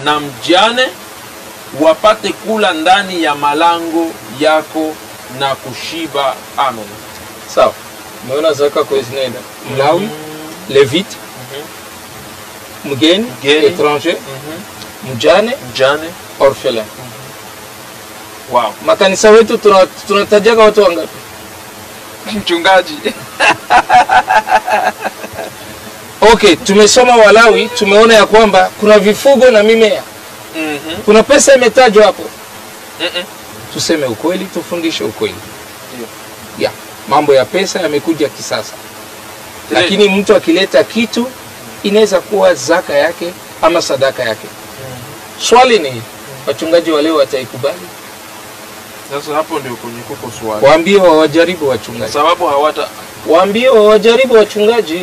na mjane wapate kula ndani ya malango yako na kushiba. Amen. Sawa. Umeona zaka kwa zinaenda Mlawi, Levite, mgeni, étranger, mjane, orphelin. Wow. Makanisa wetu tunatajaga watu wangapi? Mchungaji. Okay, tumesoma Walawi, tumeona ya kwamba kuna vifugo na mimea. Kuna pesa imetajwa hapo. Tuseme ukweli, tufundishe ukweli. Yeah. Mambo ya pesa yamekuja kisasa. Lakini mtu akileta kitu inaweza kuwa zaka yake ama sadaka yake. Swali ni wachungaji wale wataikubali? Sasa hapo ndio kwenye kuko swali. Waambie wajaribu wachungaji. Sababu hawata waambie wajaribu wachungaji.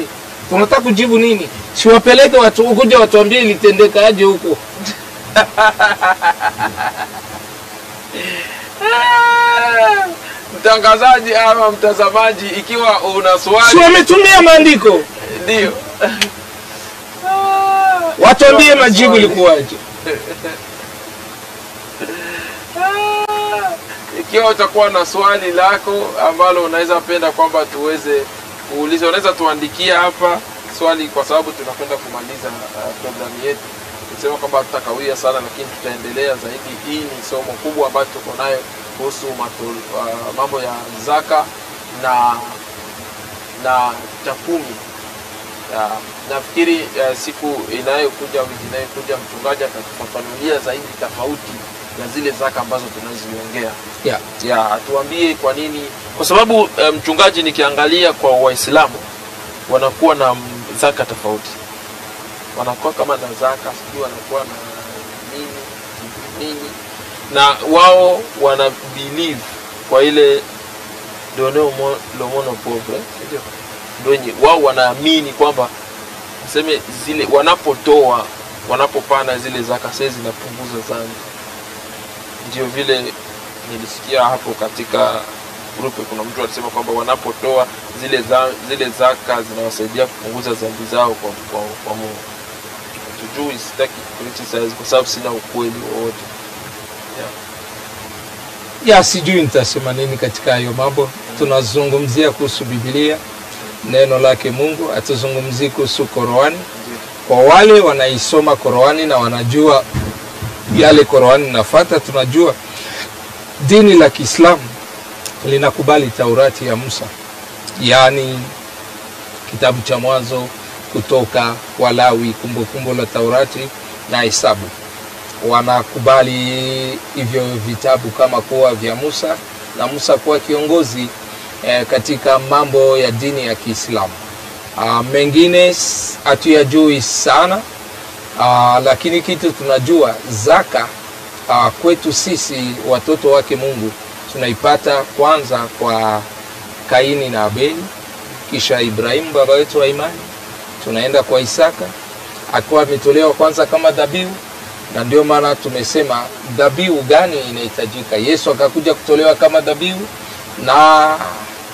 Tunataka kujibu nini? Si wapeleke watu ukuje watuambie ilitendeka aje huko. Mtangazaji ama mtazamaji, ikiwa una swali, si wametumia maandiko? Ndio. Watuambie majibu likuaje. Ikiwa utakuwa na swali lako ambalo unaweza penda kwamba tuweze kuuliza, unaweza tuandikia hapa swali, kwa sababu tunakwenda kumaliza programu yetu. Tunasema kwamba tutakawia sana, lakini tutaendelea zaidi. Hii ni somo kubwa ambalo tuko nayo kuhusu mambo ya zaka na takumi. Nafikiri siku inayokuja, wiki inayokuja, mchungaji atatufafanulia zaidi tofauti na zile zaka ambazo tunaziongea. Atuambie kwa nini, kwa sababu mchungaji, nikiangalia kwa Waislamu wanakuwa na zaka tofauti. Wanakuwa kama na zaka, sijui wanakuwa na nini, na wao wana believe kwa ile donner le monde pauvre, ndio wao wanaamini kwamba sema zile wanapopana zile zaka sasa zinapunguza dhambi. Ndio vile nilisikia hapo katika grupu kuna mtu alisema kwamba wanapotoa zile zaka zinawasaidia kupunguza dhambi zao kwa Mungu. Tujui, sitaki criticize kwa sababu sina ukweli wowote. Sijui nitasema nini katika hayo mambo. Tunazungumzia kuhusu Biblia, neno lake Mungu. Atuzungumzie kuhusu Qur'ani. Kwa wale wanaisoma Qur'ani na wanajua yale Qur'ani nafuata, tunajua dini la Kiislamu linakubali Taurati ya Musa, yani kitabu cha Mwanzo, Kutoka, Walawi, Kumbukumbu la Taurati na Hesabu. Wanakubali hivyo vitabu kama kuwa vya Musa, na Musa kuwa kiongozi katika mambo ya dini ya Kiislamu. Mengine hatuyajui sana, lakini kitu tunajua, zaka kwetu sisi watoto wake Mungu tunaipata kwanza kwa Kaini na Abeli, kisha Ibrahimu baba wetu wa imani, tunaenda kwa Isaka akiwa ametolewa kwanza kama dhabihu. Na ndio maana tumesema dhabihu gani inahitajika. Yesu akakuja kutolewa kama dhabihu, na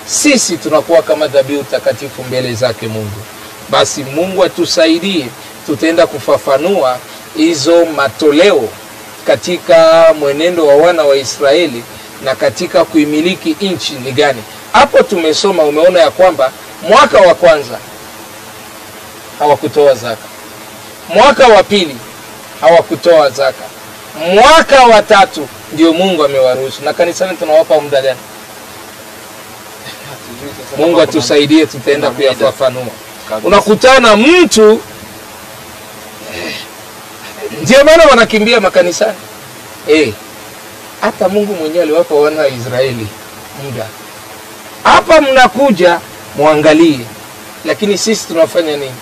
sisi tunakuwa kama dhabihu takatifu mbele zake Mungu. Basi Mungu atusaidie, tutaenda kufafanua hizo matoleo katika mwenendo wa wana wa Israeli na katika kuimiliki nchi ni gani. Hapo tumesoma, umeona ya kwamba mwaka wa kwanza hawakutoa zaka, mwaka wa pili hawakutoa zaka, mwaka wa tatu ndio Mungu amewaruhusu. Na kanisani tunawapa muda gani? Mungu atusaidie, tutaenda kuyafafanua. Unakutana mtu, ndio maana wanakimbia makanisani. Hata Mungu mwenyewe aliwapa wana wa Israeli muda. Hapa mnakuja muangalie, lakini sisi tunafanya nini?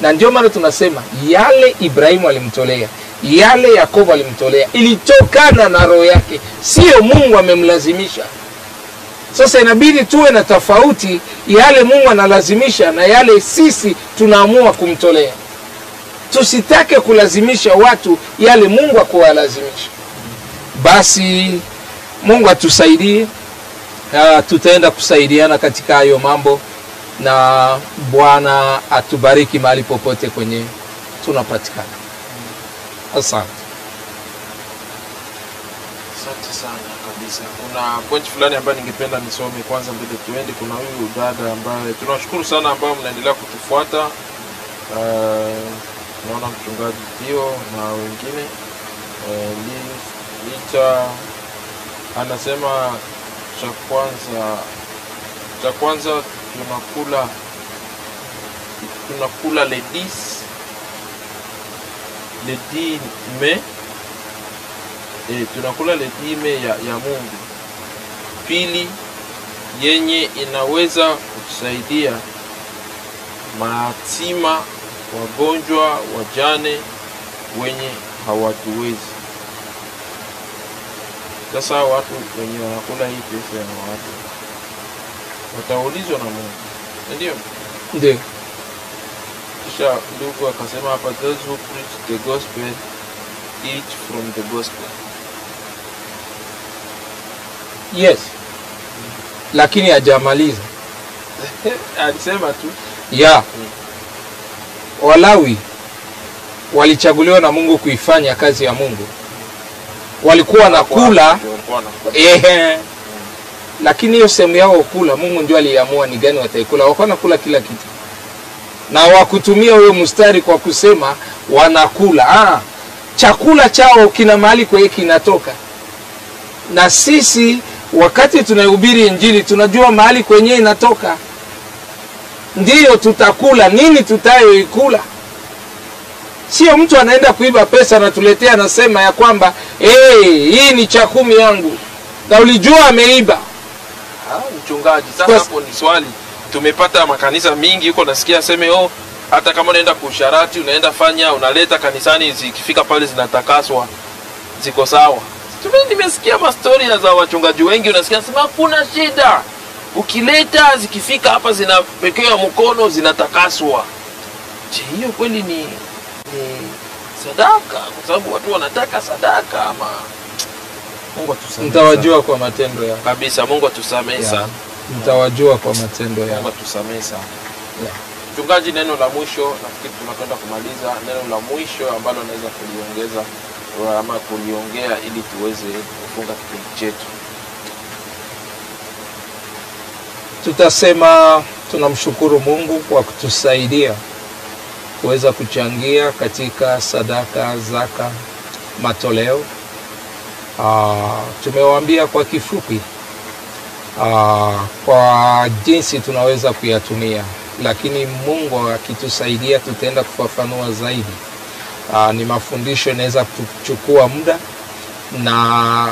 Na ndio maana tunasema yale Ibrahimu alimtolea, yale Yakobo alimtolea, ilitokana na roho yake, sio Mungu amemlazimisha. Sasa inabidi tuwe na tofauti, yale Mungu analazimisha na yale sisi tunaamua kumtolea. Tusitake kulazimisha watu yale Mungu hakuwalazimisha. Basi Mungu atusaidie, tutaenda kusaidiana katika hayo mambo, na Bwana atubariki mahali popote kwenye tunapatikana. Asante. Asante sana kabisa. Kuna point fulani ambayo ningependa nisome kwanza mbele tuende. Kuna huyu dada ambaye tunashukuru sana ambao mnaendelea kutufuata. Naona mchungaji Pio na wengine. Licha anasema cha kwanza tunakula le 10 mai tunakula le 10 mai ya Mungu. Pili, yenye inaweza kutusaidia mayatima, wagonjwa, wajane wenye hawatuwezi. Sasa watu wenye wanakula hii pesa ya watu wataulizwa na Mungu. Ndio. Kisha ndugu akasema hapa, those who preach the gospel eat from the gospel. Yes. Lakini hajamaliza. Alisema tu. Yeah. Walawi walichaguliwa na Mungu kuifanya kazi ya Mungu. Walikuwa nakula lakini hiyo sehemu yao kula Mungu ndio aliamua ni gani wataikula. Wako nakula kila kitu. Na wakutumia huyo mstari kwa kusema wanakula. Chakula chao kina mahali kwa hiki kinatoka. Na sisi wakati tunahubiri injili tunajua mahali kwenye inatoka. Ndiyo tutakula nini tutayoikula. Sio mtu anaenda kuiba pesa na tuletea anasema ya kwamba hii ni cha 10 yangu. Na ulijua ameiba. Mchungaji, sasa hapo ni swali. Tumepata makanisa mingi huko nasikia aseme hata kama unaenda kusharati unaenda fanya unaleta kanisani zikifika pale zinatakaswa ziko sawa. Nimesikia historia za wachungaji wengi unasikia sema kuna shida. Ukileta zikifika hapa zinapekewa mkono zinatakaswa. Je, hiyo kweli ni sadaka? Kwa sababu watu wanataka sadaka ama Mungu atusamehe. Mtawajua kwa matendo yao. Kabisa, Mungu atusamehe sana. Mtawajua kwa matendo yao. Mungu atusamehe sana. Mchungaji, neno la mwisho, nafikiri tunakwenda kumaliza. Neno la mwisho ambalo naweza kuliongeza ama kuliongea ili tuweze kufunga kipindi chetu. Tutasema tunamshukuru Mungu kwa kutusaidia kuweza kuchangia katika sadaka, zaka, matoleo. Tumewaambia kwa kifupi kwa jinsi tunaweza kuyatumia, lakini Mungu akitusaidia tutaenda kufafanua zaidi. Ni mafundisho yanaweza kuchukua muda na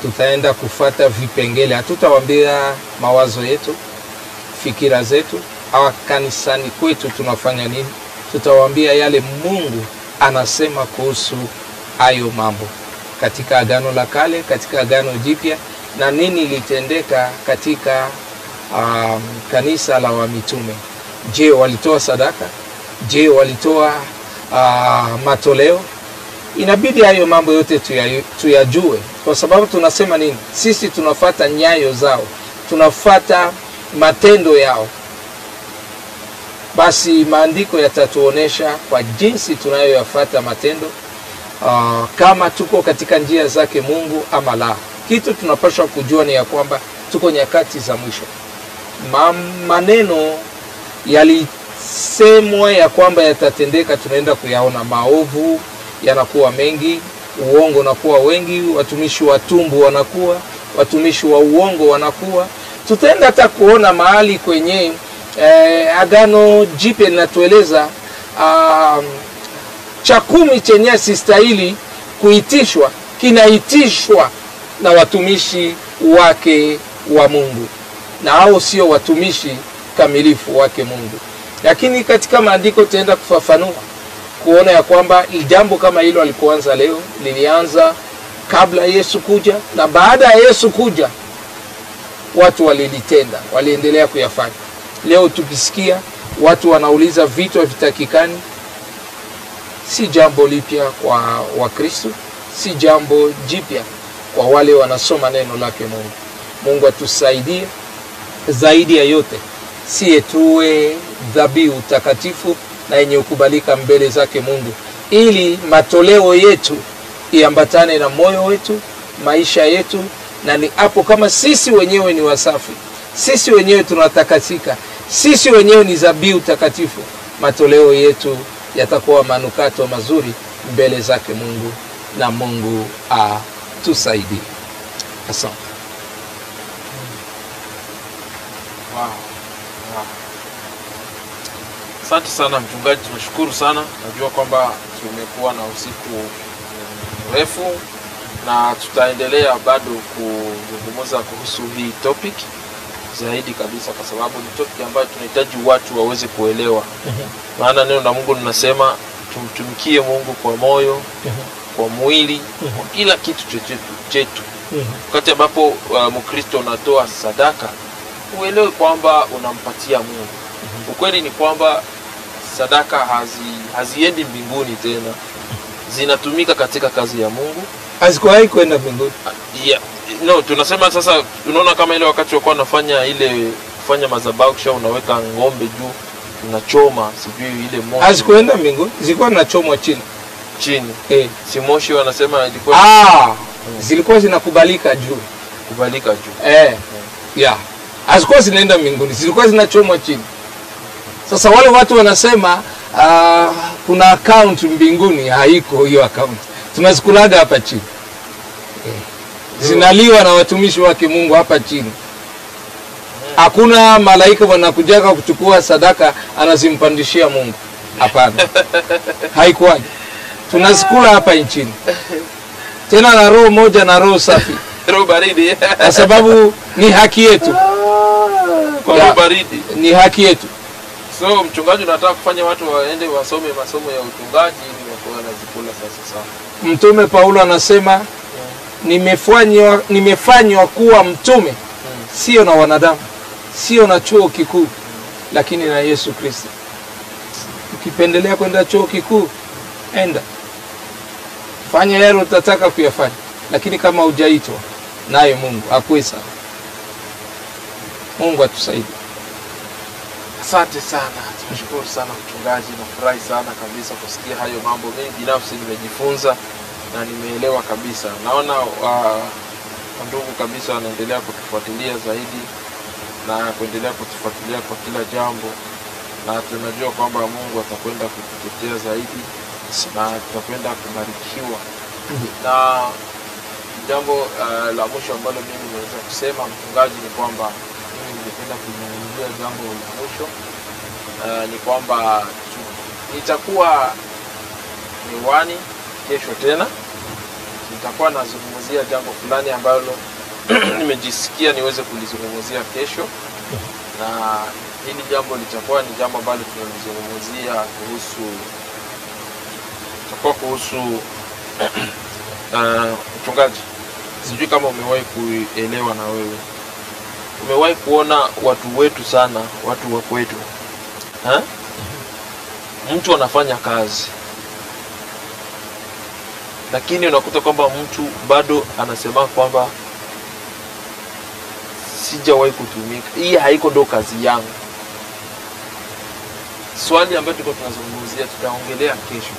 tutaenda kufuata vipengele. Hatutawaambia mawazo yetu, fikira zetu, au kanisani kwetu tunafanya nini. Tutawaambia yale Mungu anasema kuhusu hayo mambo katika Agano la Kale, katika Agano Jipya, na nini litendeka katika kanisa la wamitume. Je, walitoa sadaka? Je, walitoa matoleo? Inabidi hayo mambo yote tuyajue, kwa sababu tunasema nini? Sisi tunafuata nyayo zao, tunafuata matendo yao. Basi maandiko yatatuonesha kwa jinsi tunayoyafuata matendo kama tuko katika njia zake Mungu ama la. Kitu tunapaswa kujua ni ya kwamba tuko nyakati za mwisho. Maneno yalisemwa ya kwamba yatatendeka tunaenda kuyaona. Maovu yanakuwa mengi, uongo unakuwa wengi, watumishi wa tumbu wanakuwa, watumishi wa uongo wanakuwa. Tutaenda hata kuona mahali kwenye Agano Jipya linatueleza cha 10 chenye sistahili kuitishwa kinaitishwa na watumishi wake wa Mungu, na hao sio watumishi kamilifu wake Mungu. Lakini katika maandiko tutaenda kufafanua kuona ya kwamba jambo kama hilo alikuanza leo, lilianza kabla Yesu kuja, na baada ya Yesu kuja watu walilitenda, waliendelea kuyafanya. Leo tukisikia watu wanauliza vitu havitakikani, si jambo lipya kwa Wakristo, si jambo jipya kwa wale wanasoma neno lake Mungu. Mungu atusaidie zaidi ya yote, siye tuwe dhabihu takatifu na yenye kukubalika mbele zake Mungu, ili matoleo yetu iambatane na moyo wetu, maisha yetu, na ni hapo kama sisi wenyewe ni wasafi, sisi wenyewe tunatakasika, sisi wenyewe ni dhabihu takatifu, matoleo yetu yatakuwa manukato mazuri mbele zake Mungu, na Mungu atusaidie. Asante. Wow. Asante sana mchungaji, tunashukuru sana. Najua kwamba tumekuwa na usiku mrefu na tutaendelea bado kuzungumza kuhusu hii topic zaidi kabisa, kwa sababu ni topic ambayo tunahitaji watu waweze kuelewa. Maana neno la Mungu linasema tumtumikie Mungu kwa moyo, kwa mwili, kwa kila kitu chetu. Wakati ambapo Mkristo unatoa sadaka, uelewe kwamba unampatia Mungu. Ukweli ni kwamba sadaka haziendi mbinguni tena, zinatumika katika kazi ya Mungu, hazikuwahi kwenda mbinguni. Yeah. No, tunasema sasa, unaona kama ile wakati walikuwa wanafanya ile kufanya madhabahu, kisha unaweka ng'ombe juu, unachoma sijui ile moshi, hazikuenda mbinguni, zilikuwa zinachomwa chini. Si moshi wanasema ilikuwa zilikuwa zinakubalika juu, kubalika juu. Yeah. Hazikuwa zinaenda mbinguni, zilikuwa zinachomwa chini. Sasa wale watu wanasema kuna account mbinguni. Haiko hiyo account, tunazikulaga hapa chini. Zinaliwa na watumishi wake Mungu hapa chini. Hakuna malaika wanakujaga kuchukua sadaka anazimpandishia Mungu. Hapana. Haikuwaje. Tunazikula hapa nchini, tena na roho moja, na roho safi, roho baridi, kwa sababu ni haki yetu. Kwa roho baridi ni haki yetu. So mchungaji unataka kufanya watu waende wasome masomo ya uchungaji ili wakuwe wanazikula sasa. Mtume Paulo anasema nimefanywa kuwa mtume, sio na wanadamu, sio na chuo kikuu, lakini na Yesu Kristo. Ukipendelea kwenda chuo kikuu, enda fanya yale utataka kuyafanya, lakini kama hujaitwa, naye Mungu akuisa. Mungu atusaidie. Asante sana. Tunashukuru sana mchungaji, nafurahi sana kabisa kusikia hayo mambo. Mimi binafsi nimejifunza na nimeelewa kabisa. Naona ndugu kabisa wanaendelea kutufuatilia zaidi na kuendelea kutufuatilia kwa kila jambo, na tunajua kwamba Mungu atakwenda kututetea zaidi na tutakwenda kubarikiwa. Na jambo la mwisho ambalo mimi naweza kusema mchungaji ni kwamba mimi ningependa kuzungumzia jambo la mwisho, ni kwamba nitakuwa hewani kesho tena. Nitakuwa nazungumzia jambo fulani ambalo nimejisikia niweze kulizungumzia kesho, na hili jambo litakuwa ni jambo ambalo tunalizungumzia kuhusu mchungaji, sijui kama umewahi kuelewa na wewe. Umewahi kuona watu wetu sana, watu wa kwetu, mtu anafanya kazi, lakini unakuta kwamba mtu bado anasema kwamba sijawahi kutumika, hii haiko ndo kazi yangu. Swali ambalo tuko tunazungumzia, tutaongelea kesho.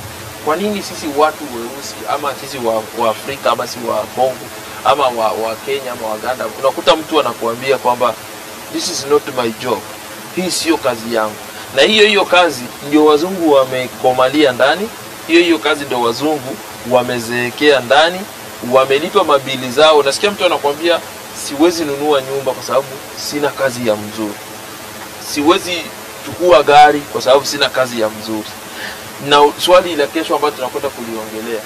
Kwa nini sisi watu weusi, ama sisi wa Afrika, ama sisi wa Kongo, ama wa Kenya, ama Uganda, unakuta mtu anakuambia kwamba this is not my job, hii sio kazi yangu. Na hiyo kazi ndio wazungu wamekomalia ndani, hiyo kazi ndio wazungu wamezeekea ndani, wamelipa mabili zao. Unasikia mtu anakuambia siwezi nunua nyumba kwa sababu sina kazi ya mzuri, siwezi chukua gari kwa sababu sina kazi ya mzuri. Na swali la kesho ambalo tunakwenda kuliongelea,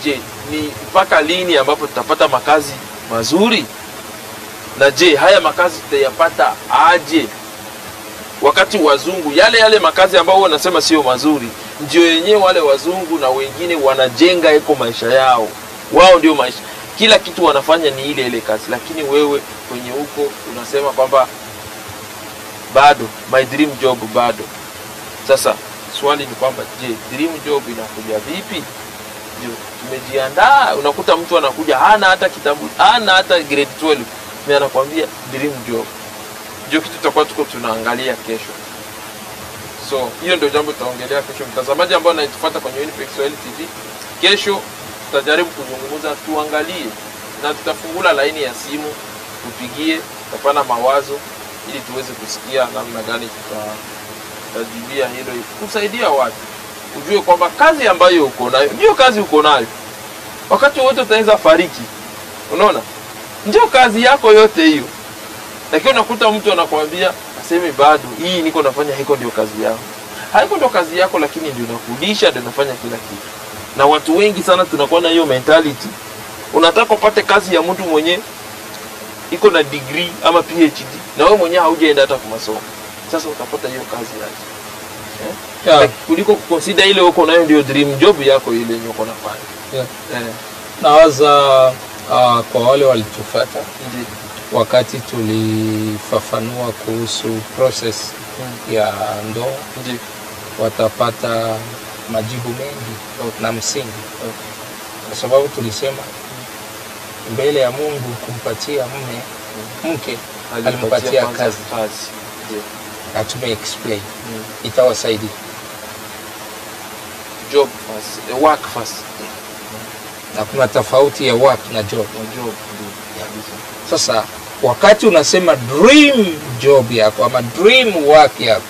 je, ni mpaka lini ambapo tutapata makazi mazuri? Na je, haya makazi tutayapata aje? Wakati wazungu yale makazi ambao wanasema sio mazuri, ndio yenyewe wale wazungu na wengine wanajenga eko maisha yao. Wao ndio maisha, kila kitu wanafanya ni ile kazi, lakini wewe kwenye huko unasema kwamba bado my dream job bado. Sasa swali ni kwamba je, dream job inakuja vipi? Ndio tumejiandaa. Unakuta mtu anakuja hana hata kitabu, hana hata grade 12, mimi anakuambia dream job. Ndio kitu tutakuwa tunaangalia kesho. So hiyo ndio jambo tutaongelea kesho. Mtazamaji ambao anatufuata kwenye Winnipeg Swahili TV, kesho tutajaribu kuzungumza, tuangalie na tutafungula laini ya simu, tupigie, tutapana mawazo ili tuweze kusikia namna gani tutajibia hilo, kusaidia watu ujue kwamba kazi ambayo uko nayo ndio kazi uko nayo. Wakati wote utaanza fariki, unaona, ndio kazi yako yote hiyo. Lakini unakuta mtu anakuambia aseme bado hii niko nafanya, hiko ndio kazi yako. Haiko ndio kazi yako, lakini ndio inakulisha, ndio inafanya kila kitu. Na watu wengi sana tunakuwa na hiyo mentality. Unataka upate kazi ya mtu mwenye iko na degree ama PhD na wewe mwenyewe haujaenda hata kwa masomo. Sasa utapata hiyo kazi yake. Kuliko kuconsider ile uko nayo ndio dream job yako ile yenye uko nafanya. Nawaza kwa wale walitufuata wakati tulifafanua kuhusu process ya ndoa, watapata majibu mengi na msingi. Kwa sababu tulisema mbele ya Mungu kumpatia mke alimpatia kazi. Na tume explain itawasaidia. Job first, work first. Na kuna tofauti ya work na job. Sasa wakati unasema dream job yako ama dream work yako,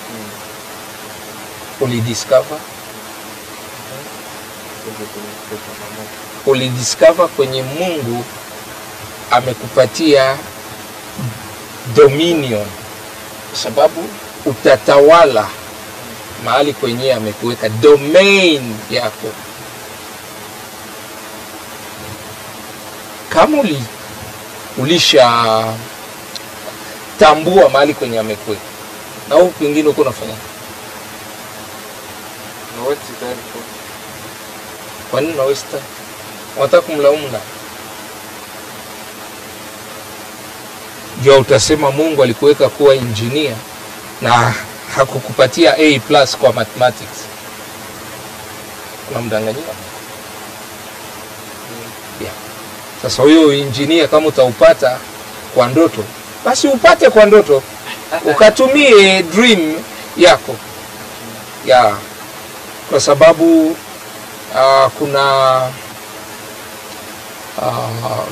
ulidiscover kwenye Mungu amekupatia dominion, sababu utatawala mahali kwenye amekuweka domain yako. Kama ulisha tambua mahali kwenye amekuweka, na huko kwingine uko unafanya kwa nini unaweza unataka kumlaumu na jua? Utasema Mungu alikuweka kuwa engineer na hakukupatia A+ kwa mathematics, unamdanganyia. Sasa huyo engineer kama utaupata kwa ndoto, basi upate kwa ndoto, ukatumie dream yako. Kwa sababu kuna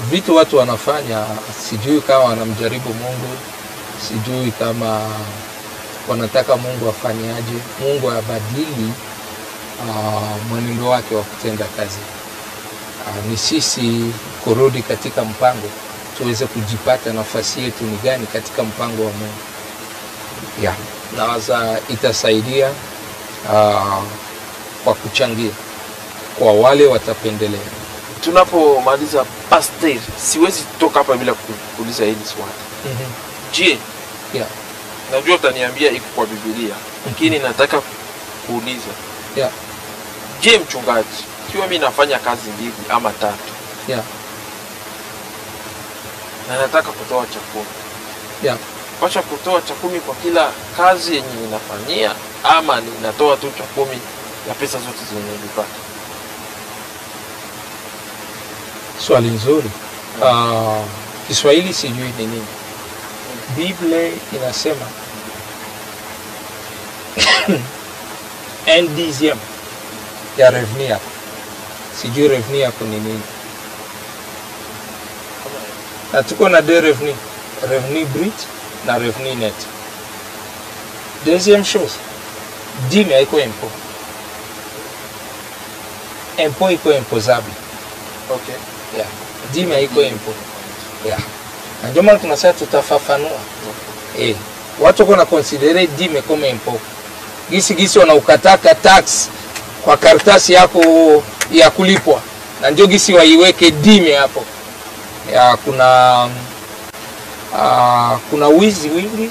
vitu watu wanafanya, sijui kama wanamjaribu Mungu, sijui kama wanataka Mungu afanyaje, Mungu abadili mwenendo wake wa kutenda kazi. Ni sisi kurudi katika mpango, tuweze kujipata nafasi yetu ni gani katika mpango wa Mungu. Nawaza itasaidia kwa kuchangia kwa wale watapendelea. Tunapomaliza pastor, siwezi toka hapa bila kuuliza hili swali. Je, najua utaniambia iko kwa Biblia, lakini nataka kuuliza. Je, mchungaji, kiwa mimi nafanya kazi 2 ama 3. Na nataka kutoa cha 10. Pasha kutoa cha 10 kwa kila kazi yenye ninafanyia, ama ninatoa tu cha 10 ya pesa zote zenye nilipata? Swali nzuri. Kiswahili sijui ni nini. Biblia inasema endizium ya revenu yako. Sijui revenu yako ni nini. Na tuko na deux revenus, revenu brut na revenu net. Deuxième chose, dîme haiko impôt. Impôt iko imposable. Dîme haiko impôt. Na ndio maana tunasema tutafafanua. Watu kuna considere dîme kama impôt. Gisi wanaukataka tax kwa karatasi yako ya kulipwa. Na ndio gisi waiweke dîme hapo. Kuna wizi wingi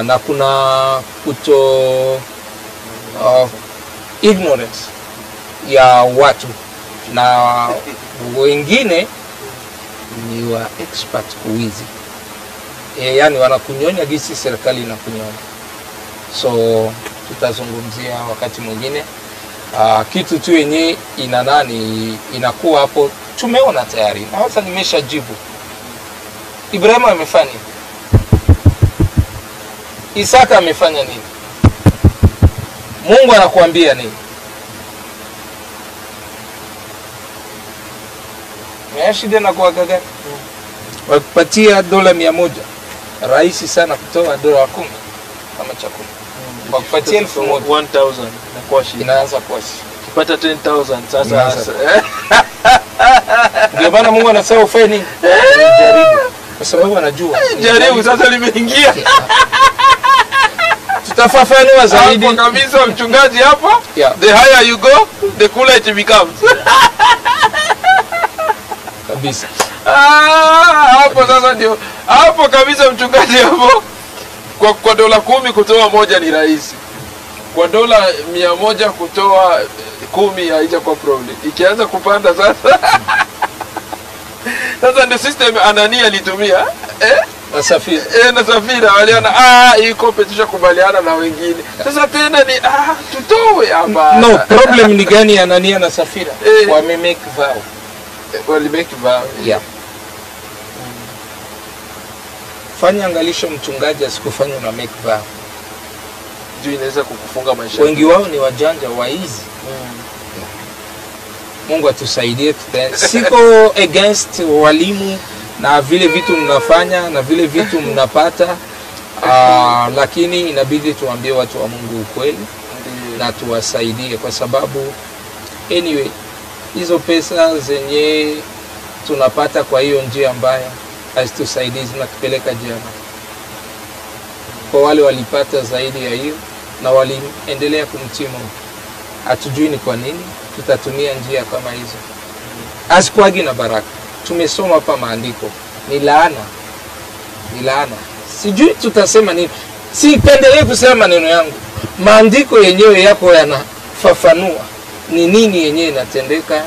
na kuna ignorance ya watu, na wengine ni wa expert kuwizi. Yani wanakunyonya gisi serikali inakunyonya. So tutazungumzia wakati mwingine. Kitu tu yenye inakuwa hapo tumeona tayari. Na sasa nimeshajibu. Ibrahim amefanya nini? Isaka amefanya nini? Mungu anakuambia nini? Shida na kwa gani? Wakupatia dola 100. Rahisi sana kutoa dola 10 kama chakula. Wakupatia 1000 na kwa shida. Inaanza kwa shida. Ukipata 10000 sasa. Ndio maana Mungu anasema ufanye nini? Jaribu. Kwa sababu anajua. Jaribu sasa limeingia. Tutafafanua zaidi. Hapo kabisa mchungaji hapa. The higher you go, the cooler it becomes. Kabisa. Hapo sasa ndio. Hapo kabisa mchungaji hapo. Kwa dola 10 kutoa moja ni rahisi. Kwa dola 100 kutoa 10 haijakuwa problem. Ikianza kupanda sasa. Sasa ndio system Anania alitumia. Na Safira. Na Safira waliona hii competition kubaliana na wengine. Sasa tena ni tutoe hapa. No, problem ni gani Anania na Safira? Wame make vow. Wali make vow. Yeah. Fanya angalisho mchungaji asikufanye una make vow. Juu inaweza kukufunga maisha. Wengi wao ni wajanja waizi. Mungu atusaidie. Siko against walimu na vile vitu mnafanya na vile vitu mnapata, lakini inabidi tuambie watu wa Mungu ukweli na tuwasaidie, kwa sababu anyway hizo pesa zenye tunapata kwa hiyo njia mbaya hazitusaidii, zinatupeleka jana. Kwa wale walipata zaidi ya hiyo na waliendelea kumtii Mungu, hatujui ni kwa nini tutatumia njia kama hizo. Asikuagi na baraka. Tumesoma hapa maandiko ni laana. Ni laana. Sijui tutasema nini. Sipendelee kusema maneno yangu. Maandiko yenyewe yako yanafafanua ni nini yenyewe inatendeka.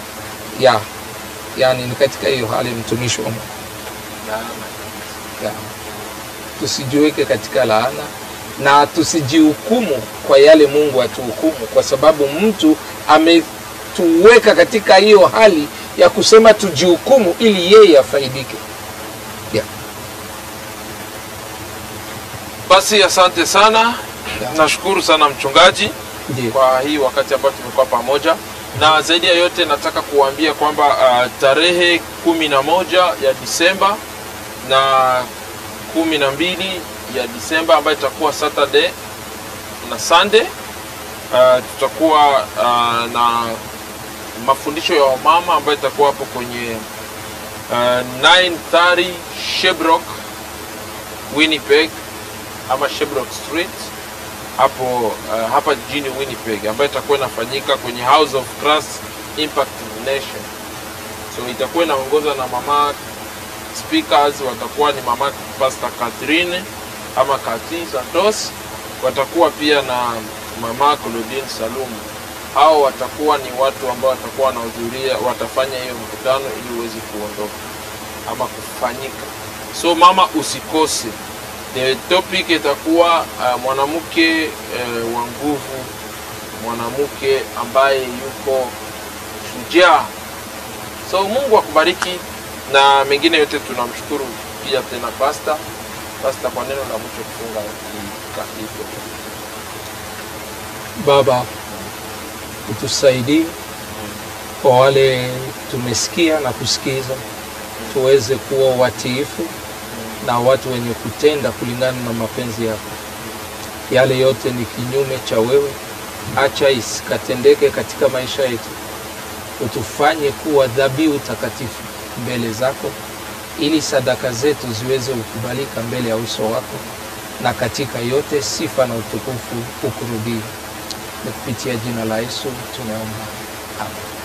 Yaani ni katika hiyo hali mtumishi wa Mungu. Tusijiweke katika laana na tusijihukumu kwa yale Mungu atuhukumu, kwa sababu mtu ametuweka katika hiyo hali ya kusema tujihukumu ili yeye afaidike. Basi asante sana. Nashukuru sana mchungaji kwa hii wakati ambao tumekuwa pamoja. Na zaidi ya yote nataka kuambia kwamba tarehe 11 ya Disemba na 12 ya Disemba ambayo itakuwa Saturday na Sunday, tutakuwa na mafundisho ya wamama ambayo itakuwa hapo kwenye 930 Shebrock Winnipeg ama Shebrock Street hapo hapa jijini Winnipeg, ambayo itakuwa inafanyika kwenye House of Christ Impact Nation. So itakuwa inaongozwa na mama speakers, watakuwa ni mama Pastor Catherine ama Kati Santos, watakuwa pia na mama Claudine Salumu. Hao watakuwa ni watu ambao watakuwa wanahudhuria, watafanya hiyo mkutano ili uweze kuondoka ama kufanyika. So mama usikose. The topic itakuwa mwanamke wa nguvu, mwanamke ambaye yuko shujaa. So Mungu akubariki na mengine yote tunamshukuru pia tena Pastor kwa neno la mwisho kufunga hii. Baba, utusaidie kwa wale tumesikia na kusikiza, tuweze kuwa watiifu na watu wenye kutenda kulingana na mapenzi yako. Yale yote ni kinyume cha wewe, acha isikatendeke katika maisha yetu. Utufanye kuwa dhabihu takatifu mbele zako, ili sadaka zetu ziweze kukubalika mbele ya uso wako, na katika yote sifa na utukufu ukurudie. Kupitia jina la Yesu tunaomba. Amen.